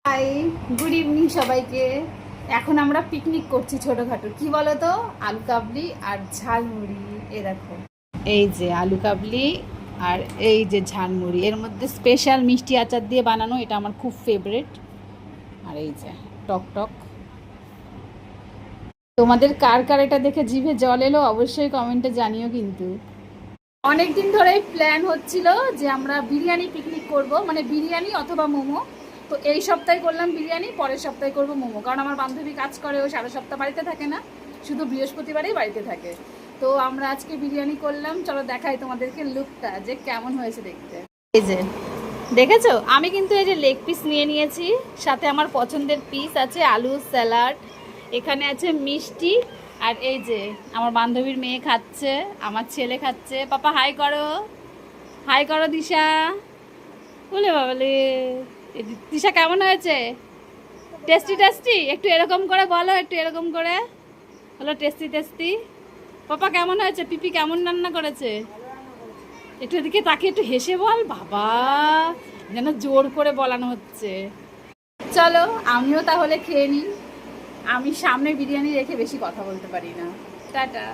High, good evening সবাইকে। এখন আমরা পিকনিক করছি ছোটোখাটো, কি বলো তো, আলু কাবলি আর ঝালমুড়ি। এ দেখো, এই যে আলু কাবলি আর এই যে ঝালমুড়ি, এর মধ্যে স্পেশাল মিষ্টি আচার দিয়ে বানানো, এটা আমার খুব ফেভারিট। আর এই যে টক টক। তোমাদের কার কার এটা দেখে জিভে জল এলো অবশ্যই কমেন্টে জানিও। কিন্তু অনেক দিন ধরেই প্ল্যান হচ্ছিল যে আমরা বিরিয়ানি পিকনিক করব, মানে বিরিয়ানি অথবা মোমো। তো এই সপ্তাহে করলাম বিরিয়ানি, পরের সপ্তাহে করব মোমো, কারণ আমার বান্ধবী কাজ করে, ও সারা সপ্তাহ বাড়িতে থাকে না, শুধু বৃহস্পতিবারেই বাড়িতে থাকে। তো আমরা আজকে বিরিয়ানি করলাম, চলো দেখাই তোমাদেরকে লুকটা যে কেমন হয়েছে দেখতে। এই যে দেখেছো, আমি কিন্তু এই যে লেগ পিস নিয়ে নিয়েছি, সাথে আমার পছন্দের পিস আছে, আলু স্যালাড, এখানে আছে মিষ্টি, আর এই যে আমার বান্ধবীর মেয়ে খাচ্ছে, আমার ছেলে খাচ্ছে। পাপা হাই করো, হাই করো দিশা। বলে বাবালে, দিশা কেমন হয়েছে? টেস্টি টেস্টি, একটু এরকম করে বলো, একটু এরকম করে বলো টেস্টি টেস্টি। পাপা কেমন হয়েছে? পিপি কেমন রান্না করেছে? একটু এদিকে তাকে একটু হেসে বল বাবা, যেন জোর করে বলানো হচ্ছে। চলো আমিও তাহলে খেয়ে নিই, আমি সামনে বিরিয়ানি রেখে বেশি কথা বলতে পারি না। টাটা।